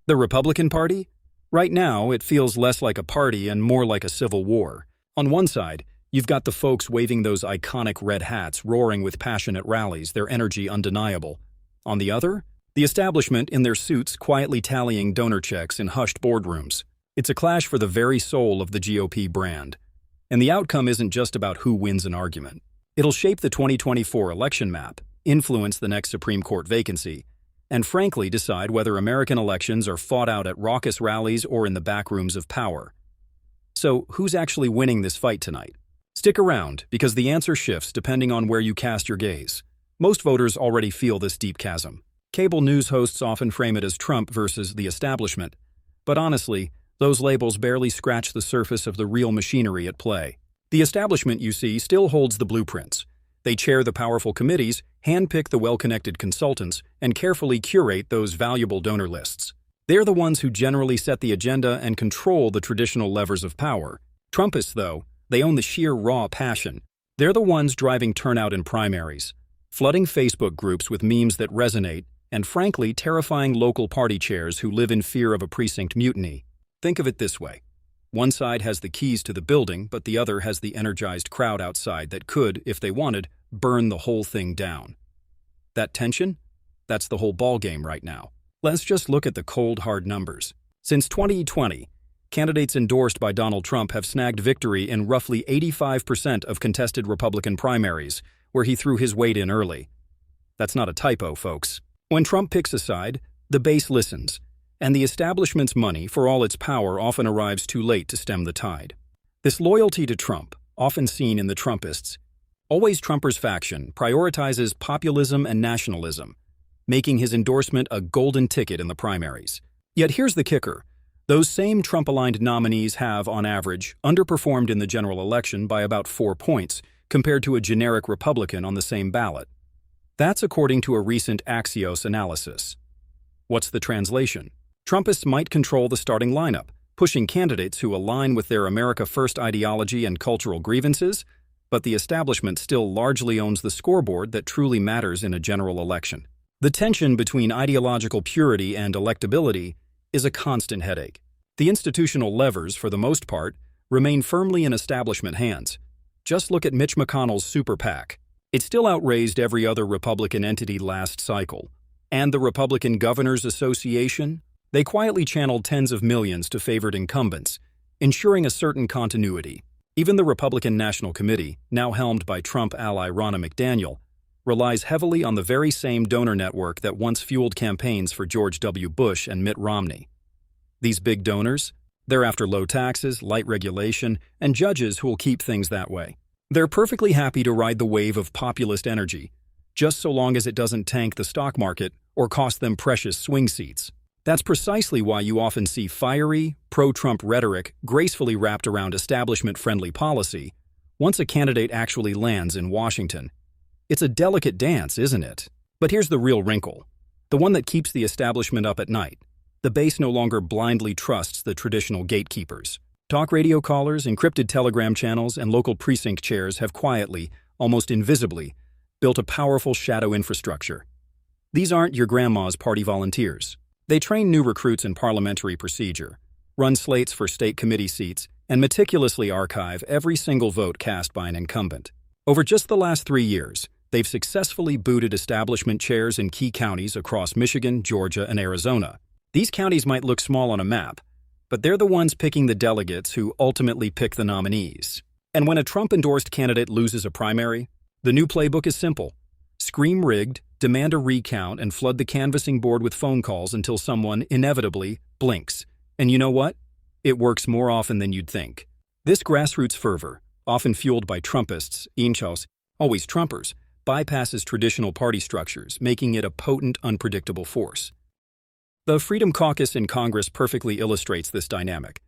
The Republican Party? Right now, it feels less like a party and more like a civil war. On one side, you've got the folks waving those iconic red hats, roaring with passionate rallies, their energy undeniable. On the other, the establishment in their suits quietly tallying donor checks in hushed boardrooms. It's a clash for the very soul of the GOP brand. And the outcome isn't just about who wins an argument. It'll shape the 2024 election map, influence the next Supreme Court vacancy, and frankly decide whether American elections are fought out at raucous rallies or in the backrooms of power. So, who's actually winning this fight tonight? Stick around, because the answer shifts depending on where you cast your gaze. Most voters already feel this deep chasm. Cable news hosts often frame it as Trump versus the establishment. But honestly, those labels barely scratch the surface of the real machinery at play. The establishment, you see, still holds the blueprints. They chair the powerful committees, handpick the well-connected consultants, and carefully curate those valuable donor lists. They're the ones who generally set the agenda and control the traditional levers of power. Trumpists, though, they own the sheer raw passion. They're the ones driving turnout in primaries, flooding Facebook groups with memes that resonate, and frankly terrifying local party chairs who live in fear of a precinct mutiny. Think of it this way. One side has the keys to the building, but the other has the energized crowd outside that could, if they wanted, burn the whole thing down. That tension? That's the whole ballgame right now. Let's just look at the cold, hard numbers. Since 2020, candidates endorsed by Donald Trump have snagged victory in roughly 85% of contested Republican primaries, where he threw his weight in early. That's not a typo, folks. When Trump picks a side, the base listens, and the establishment's money, for all its power, often arrives too late to stem the tide. This loyalty to Trump, often seen in the Trumpists, always Trumpers faction, prioritizes populism and nationalism, making his endorsement a golden ticket in the primaries. Yet here's the kicker. Those same Trump-aligned nominees have, on average, underperformed in the general election by about 4 points compared to a generic Republican on the same ballot. That's according to a recent Axios analysis. What's the translation? Trumpists might control the starting lineup, pushing candidates who align with their America First ideology and cultural grievances, but the establishment still largely owns the scoreboard that truly matters in a general election. The tension between ideological purity and electability is a constant headache. The institutional levers, for the most part, remain firmly in establishment hands. Just look at Mitch McConnell's super PAC. It still outraised every other Republican entity last cycle. And the Republican Governors Association? They quietly channeled tens of millions to favored incumbents, ensuring a certain continuity. Even the Republican National Committee, now helmed by Trump ally Ronna McDaniel, relies heavily on the very same donor network that once fueled campaigns for George W. Bush and Mitt Romney. These big donors? They're after low taxes, light regulation, and judges who will keep things that way. They're perfectly happy to ride the wave of populist energy, just so long as it doesn't tank the stock market or cost them precious swing seats. That's precisely why you often see fiery, pro-Trump rhetoric gracefully wrapped around establishment-friendly policy once a candidate actually lands in Washington. It's a delicate dance, isn't it? But here's the real wrinkle, the one that keeps the establishment up at night. The base no longer blindly trusts the traditional gatekeepers. Talk radio callers, encrypted telegram channels, and local precinct chairs have quietly, almost invisibly, built a powerful shadow infrastructure. These aren't your grandma's party volunteers. They train new recruits in parliamentary procedure, run slates for state committee seats, and meticulously archive every single vote cast by an incumbent. Over just the last 3 years, they've successfully booted establishment chairs in key counties across Michigan, Georgia, and Arizona. These counties might look small on a map, but they're the ones picking the delegates who ultimately pick the nominees. And when a Trump-endorsed candidate loses a primary, the new playbook is simple. Scream rigged, demand a recount, and flood the canvassing board with phone calls until someone, inevitably, blinks. And you know what? It works more often than you'd think. This grassroots fervor, often fueled by Trumpists, hinchos, always Trumpers, bypasses traditional party structures, making it a potent, unpredictable force. The Freedom Caucus in Congress perfectly illustrates this dynamic.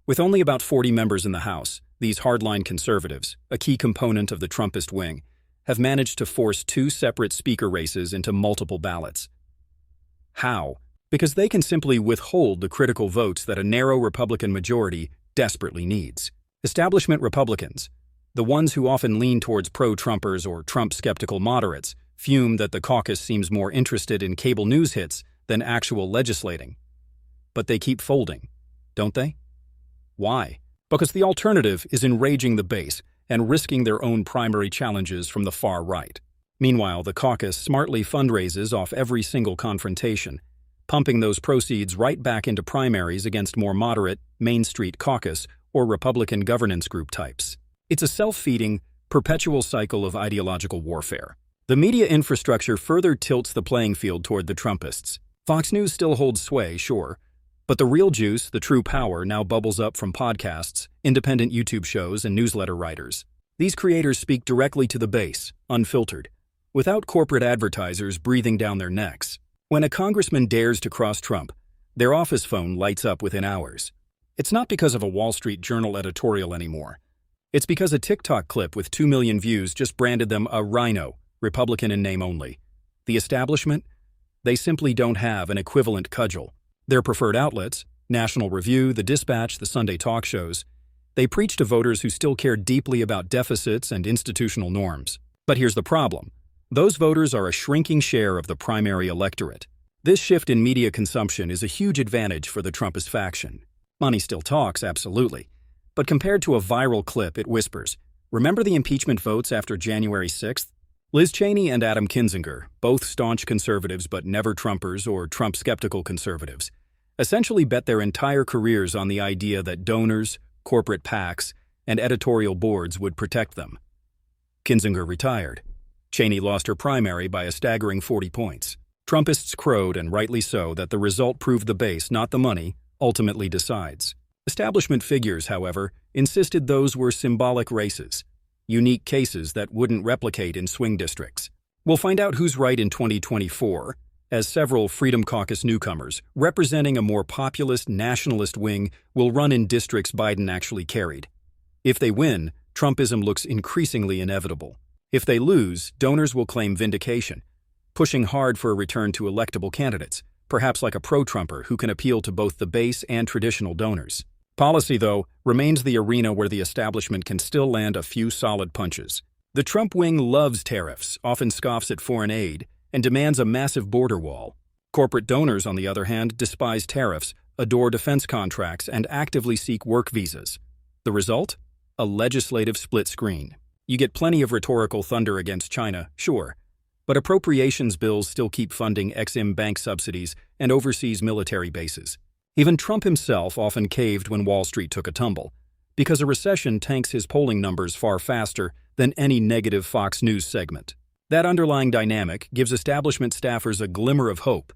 With only about 40 members in the House, these hardline conservatives, a key component of the Trumpist wing, have managed to force 2 separate speaker races into multiple ballots. How? Because they can simply withhold the critical votes that a narrow Republican majority desperately needs. Establishment Republicans, the ones who often lean towards pro-Trumpers or Trump-skeptical moderates, fume that the caucus seems more interested in cable news hits than actual legislating. But they keep folding, don't they? Why? Because the alternative is enraging the base and risking their own primary challenges from the far right. Meanwhile, the caucus smartly fundraises off every single confrontation, pumping those proceeds right back into primaries against more moderate, Main Street caucus or Republican governance group types. It's a self-feeding, perpetual cycle of ideological warfare. The media infrastructure further tilts the playing field toward the Trumpists. Fox News still holds sway, sure, but the real juice, the true power, now bubbles up from podcasts, independent YouTube shows, and newsletter writers. These creators speak directly to the base, unfiltered, without corporate advertisers breathing down their necks. When a congressman dares to cross Trump, their office phone lights up within hours. It's not because of a Wall Street Journal editorial anymore. It's because a TikTok clip with 2 million views just branded them a rhino, Republican in name only. The establishment? They simply don't have an equivalent cudgel. Their preferred outlets, National Review, The Dispatch, the Sunday talk shows, they preach to voters who still care deeply about deficits and institutional norms. But here's the problem. Those voters are a shrinking share of the primary electorate. This shift in media consumption is a huge advantage for the Trumpist faction. Money still talks, absolutely. But compared to a viral clip, it whispers, remember the impeachment votes after January 6th? Liz Cheney and Adam Kinzinger, both staunch conservatives but never Trumpers or Trump-skeptical conservatives, essentially bet their entire careers on the idea that donors, corporate PACs, and editorial boards would protect them. Kinzinger retired. Cheney lost her primary by a staggering 40 points. Trumpists crowed, and rightly so, that the result proved the base, not the money, ultimately decides. Establishment figures, however, insisted those were symbolic races, unique cases that wouldn't replicate in swing districts. We'll find out who's right in 2024, as several Freedom Caucus newcomers, representing a more populist, nationalist wing, will run in districts Biden actually carried. If they win, Trumpism looks increasingly inevitable. If they lose, donors will claim vindication, pushing hard for a return to electable candidates, perhaps like a pro-Trumper who can appeal to both the base and traditional donors. Policy, though, remains the arena where the establishment can still land a few solid punches. The Trump wing loves tariffs, often scoffs at foreign aid, and demands a massive border wall. Corporate donors, on the other hand, despise tariffs, adore defense contracts, and actively seek work visas. The result? A legislative split screen. You get plenty of rhetorical thunder against China, sure, but appropriations bills still keep funding Exim Bank subsidies and overseas military bases. Even Trump himself often caved when Wall Street took a tumble, because a recession tanks his polling numbers far faster than any negative Fox News segment. That underlying dynamic gives establishment staffers a glimmer of hope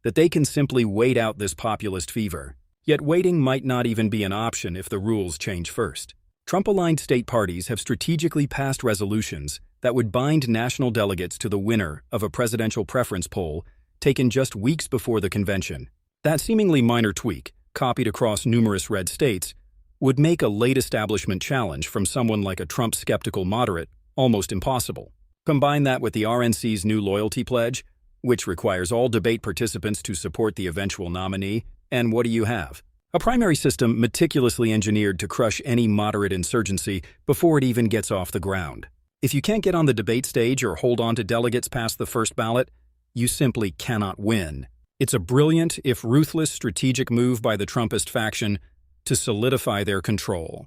that they can simply wait out this populist fever. Yet waiting might not even be an option if the rules change first. Trump-aligned state parties have strategically passed resolutions that would bind national delegates to the winner of a presidential preference poll taken just weeks before the convention. That seemingly minor tweak, copied across numerous red states, would make a late establishment challenge from someone like a Trump-skeptical moderate almost impossible. Combine that with the RNC's new loyalty pledge, which requires all debate participants to support the eventual nominee, and what do you have? A primary system meticulously engineered to crush any moderate insurgency before it even gets off the ground. If you can't get on the debate stage or hold on to delegates past the first ballot, you simply cannot win. It's a brilliant, if ruthless, strategic move by the Trumpist faction to solidify their control.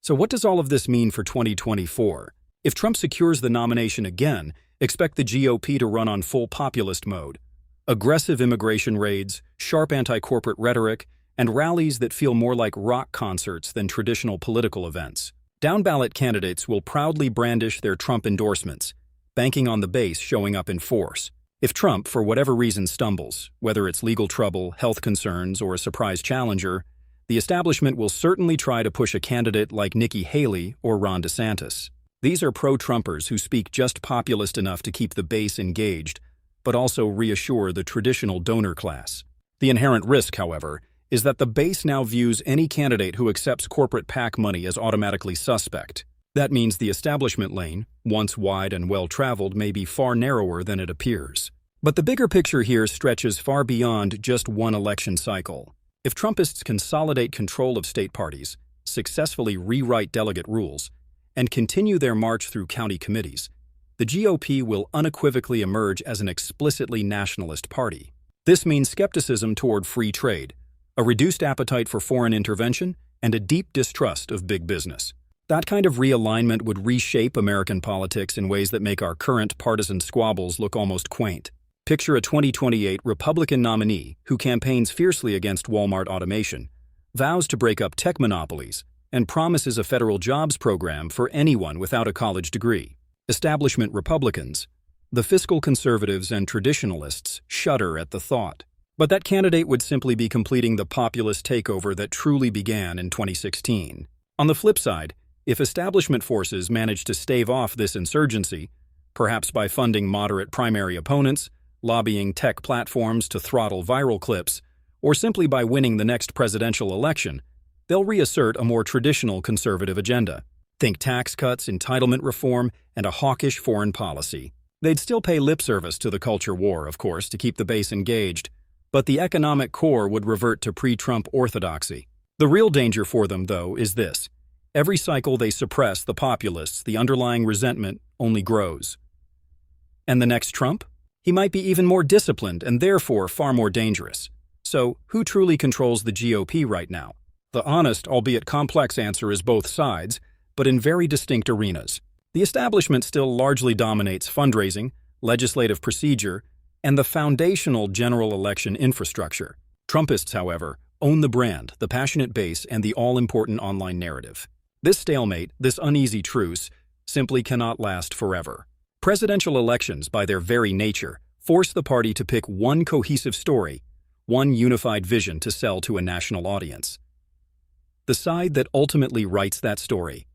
So what does all of this mean for 2024? If Trump secures the nomination again, expect the GOP to run on full populist mode. Aggressive immigration raids, sharp anti-corporate rhetoric, and rallies that feel more like rock concerts than traditional political events. Down-ballot candidates will proudly brandish their Trump endorsements, banking on the base showing up in force. If Trump, for whatever reason, stumbles, whether it's legal trouble, health concerns, or a surprise challenger, the establishment will certainly try to push a candidate like Nikki Haley or Ron DeSantis. These are pro-Trumpers who speak just populist enough to keep the base engaged, but also reassure the traditional donor class. The inherent risk, however, is that the base now views any candidate who accepts corporate PAC money as automatically suspect. That means the establishment lane, once wide and well-traveled, may be far narrower than it appears. But the bigger picture here stretches far beyond just one election cycle. If Trumpists consolidate control of state parties, successfully rewrite delegate rules, and continue their march through county committees, the GOP will unequivocally emerge as an explicitly nationalist party. This means skepticism toward free trade, a reduced appetite for foreign intervention, and a deep distrust of big business. That kind of realignment would reshape American politics in ways that make our current partisan squabbles look almost quaint. Picture a 2028 Republican nominee who campaigns fiercely against Walmart automation, vows to break up tech monopolies, and promises a federal jobs program for anyone without a college degree. Establishment Republicans, the fiscal conservatives and traditionalists, shudder at the thought. But that candidate would simply be completing the populist takeover that truly began in 2016. On the flip side, if establishment forces manage to stave off this insurgency, perhaps by funding moderate primary opponents, lobbying tech platforms to throttle viral clips, or simply by winning the next presidential election, they'll reassert a more traditional conservative agenda. Think tax cuts, entitlement reform, and a hawkish foreign policy. They'd still pay lip service to the culture war, of course, to keep the base engaged, but the economic core would revert to pre-Trump orthodoxy. The real danger for them, though, is this. Every cycle they suppress the populists, the underlying resentment only grows. And the next Trump? He might be even more disciplined and therefore far more dangerous. So, who truly controls the GOP right now? The honest, albeit complex answer is both sides, but in very distinct arenas. The establishment still largely dominates fundraising, legislative procedure, and the foundational general election infrastructure. Trumpists, however, own the brand, the passionate base, and the all-important online narrative. This stalemate, this uneasy truce, simply cannot last forever. Presidential elections, by their very nature, force the party to pick one cohesive story, one unified vision to sell to a national audience. The side that ultimately writes that story,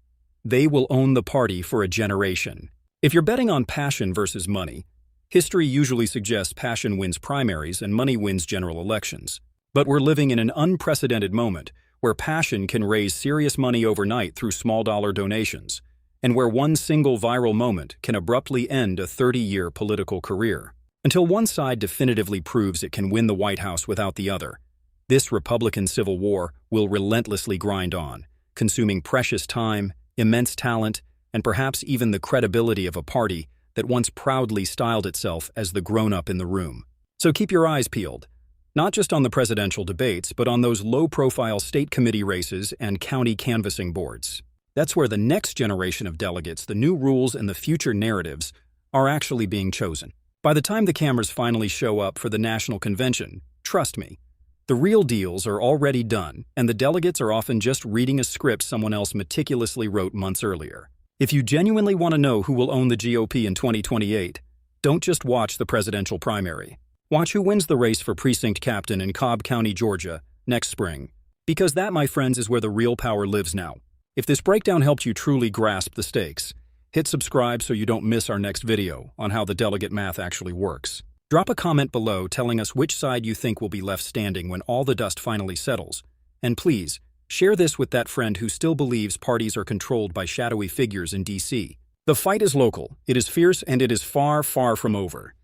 they will own the party for a generation. If you're betting on passion versus money, history usually suggests passion wins primaries and money wins general elections. But we're living in an unprecedented moment where passion can raise serious money overnight through small-dollar donations, and where one single viral moment can abruptly end a 30-year political career. Until one side definitively proves it can win the White House without the other, this Republican Civil War will relentlessly grind on, consuming precious time, immense talent, and perhaps even the credibility of a party that once proudly styled itself as the grown-up in the room. So keep your eyes peeled, not just on the presidential debates, but on those low-profile state committee races and county canvassing boards. That's where the next generation of delegates, the new rules, and the future narratives are actually being chosen. By the time the cameras finally show up for the national convention, trust me, the real deals are already done, and the delegates are often just reading a script someone else meticulously wrote months earlier. If you genuinely want to know who will own the GOP in 2028, don't just watch the presidential primary. Watch who wins the race for precinct captain in Cobb County, Georgia, next spring. Because that, my friends, is where the real power lives now. If this breakdown helped you truly grasp the stakes, hit subscribe so you don't miss our next video on how the delegate math actually works. Drop a comment below telling us which side you think will be left standing when all the dust finally settles. And please, share this with that friend who still believes parties are controlled by shadowy figures in DC. The fight is local, it is fierce, and it is far, far from over.